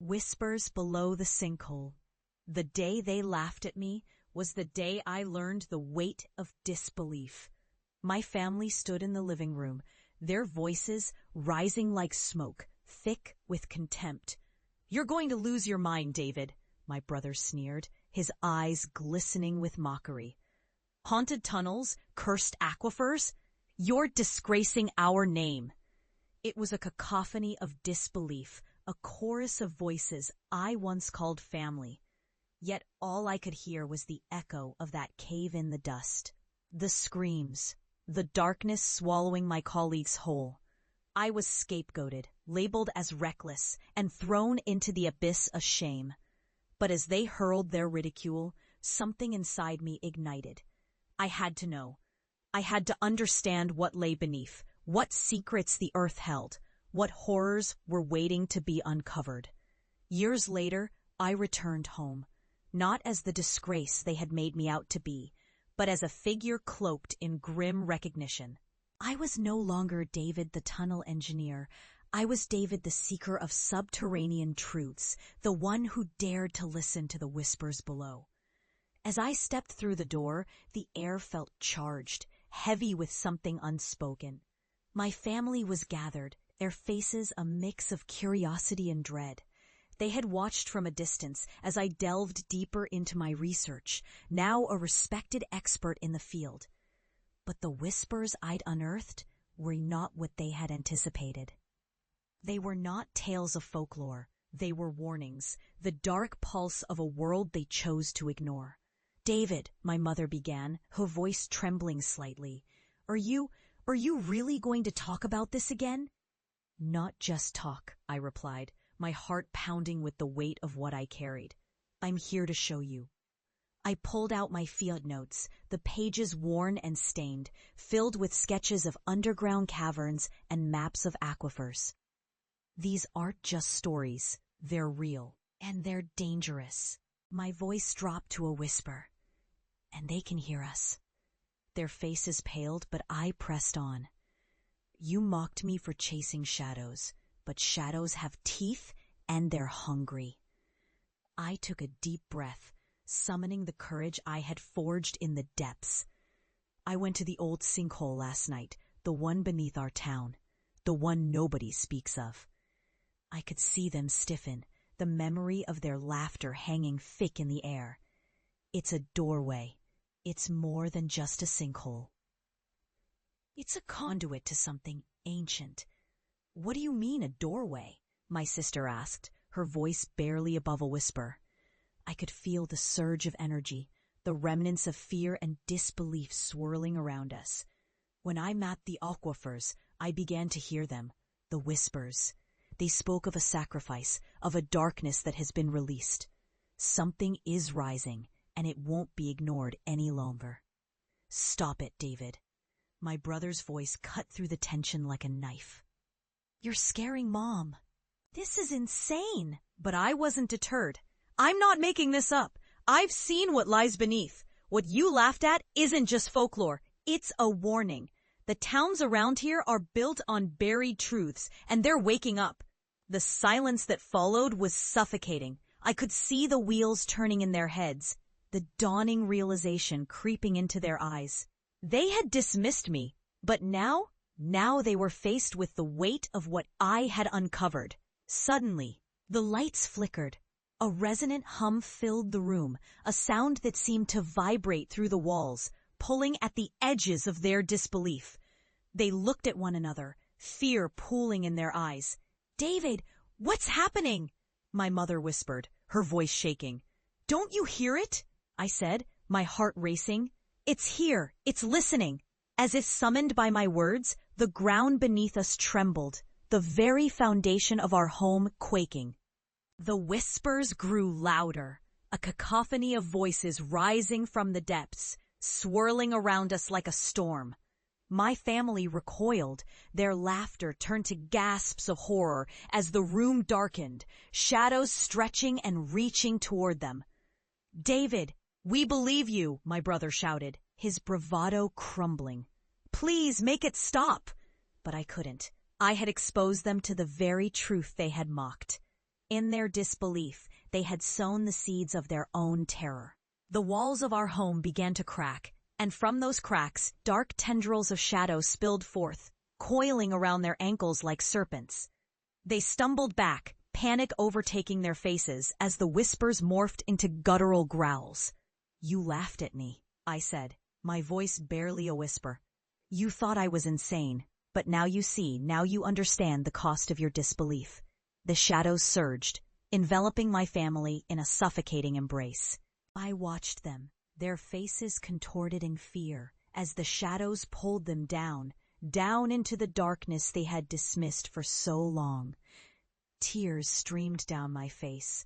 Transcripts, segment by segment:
Whispers below the sinkhole. The day they laughed at me was the day I learned the weight of disbelief. My family stood in the living room, their voices rising like smoke, thick with contempt. "You're going to lose your mind, David," my brother sneered, his eyes glistening with mockery. "Haunted tunnels, cursed aquifers, you're disgracing our name." It was a cacophony of disbelief, a chorus of voices I once called family. Yet all I could hear was the echo of that cave in the dust. The screams, the darkness swallowing my colleagues whole. I was scapegoated, labeled as reckless, and thrown into the abyss of shame. But as they hurled their ridicule, something inside me ignited. I had to know. I had to understand what lay beneath, what secrets the earth held, what horrors were waiting to be uncovered. Years later, I returned home, not as the disgrace they had made me out to be, but as a figure cloaked in grim recognition. I was no longer David the tunnel engineer. I was David the seeker of subterranean truths, the one who dared to listen to the whispers below. As I stepped through the door, the air felt charged, heavy with something unspoken. My family was gathered, their faces a mix of curiosity and dread. They had watched from a distance as I delved deeper into my research, now a respected expert in the field. But the whispers I'd unearthed were not what they had anticipated. They were not tales of folklore. They were warnings, the dark pulse of a world they chose to ignore. "David," my mother began, her voice trembling slightly, Are you really going to talk about this again?" "Not just talk," I replied, my heart pounding with the weight of what I carried. "I'm here to show you." I pulled out my field notes, the pages worn and stained, filled with sketches of underground caverns and maps of aquifers. "These aren't just stories. They're real. And they're dangerous." My voice dropped to a whisper. "And they can hear us." Their faces paled, but I pressed on. "You mocked me for chasing shadows, but shadows have teeth and they're hungry." I took a deep breath, summoning the courage I had forged in the depths. "I went to the old sinkhole last night, the one beneath our town, the one nobody speaks of." I could see them stiffen, the memory of their laughter hanging thick in the air. "It's a doorway. It's more than just a sinkhole. It's a conduit to something ancient." "What do you mean, a doorway?" my sister asked, her voice barely above a whisper. I could feel the surge of energy, the remnants of fear and disbelief swirling around us. When I mapped the aquifers, I began to hear them, the whispers. They spoke of a sacrifice, of a darkness that has been released. Something is rising, and it won't be ignored any longer. "Stop it, David." My brother's voice cut through the tension like a knife. "You're scaring Mom." "This is insane." But I wasn't deterred. "I'm not making this up. I've seen what lies beneath. What you laughed at isn't just folklore. It's a warning. The towns around here are built on buried truths, and they're waking up." The silence that followed was suffocating. I could see the wheels turning in their heads, the dawning realization creeping into their eyes. They had dismissed me, but now they were faced with the weight of what I had uncovered. Suddenly, the lights flickered. A resonant hum filled the room, a sound that seemed to vibrate through the walls, pulling at the edges of their disbelief. They looked at one another, fear pooling in their eyes. "David, what's happening?" my mother whispered, her voice shaking. "Don't you hear it?" I said, my heart racing. "It's here, it's listening." As if summoned by my words, the ground beneath us trembled, the very foundation of our home quaking. The whispers grew louder, a cacophony of voices rising from the depths, swirling around us like a storm. My family recoiled, their laughter turned to gasps of horror as the room darkened, shadows stretching and reaching toward them. "David, we believe you," my brother shouted, his bravado crumbling. "Please make it stop." But I couldn't. I had exposed them to the very truth they had mocked. In their disbelief, they had sown the seeds of their own terror. The walls of our home began to crack, and from those cracks, dark tendrils of shadow spilled forth, coiling around their ankles like serpents. They stumbled back, panic overtaking their faces as the whispers morphed into guttural growls. "You laughed at me," I said, my voice barely a whisper. "You thought I was insane, but now you see, now you understand the cost of your disbelief." The shadows surged, enveloping my family in a suffocating embrace. I watched them, their faces contorted in fear, as the shadows pulled them down into the darkness they had dismissed for so long. Tears streamed down my face,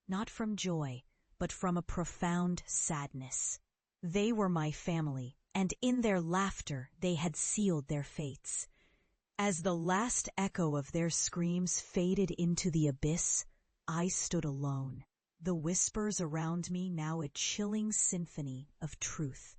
not from joy, but from a profound sadness. They were my family, and in their laughter they had sealed their fates. As the last echo of their screams faded into the abyss, I stood alone, the whispers around me now a chilling symphony of truth.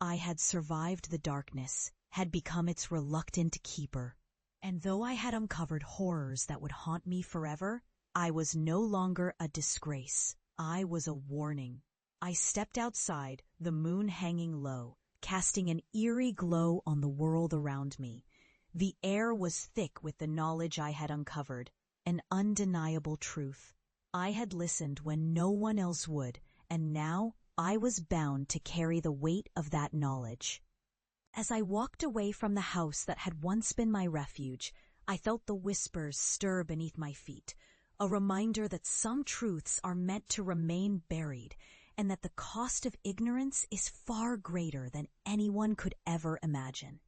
I had survived the darkness, had become its reluctant keeper. And though I had uncovered horrors that would haunt me forever, I was no longer a disgrace. I was a warning. I stepped outside, the moon hanging low, casting an eerie glow on the world around me. The air was thick with the knowledge I had uncovered, an undeniable truth. I had listened when no one else would, and now I was bound to carry the weight of that knowledge. As I walked away from the house that had once been my refuge, I felt the whispers stir beneath my feet, a reminder that some truths are meant to remain buried, and that the cost of ignorance is far greater than anyone could ever imagine.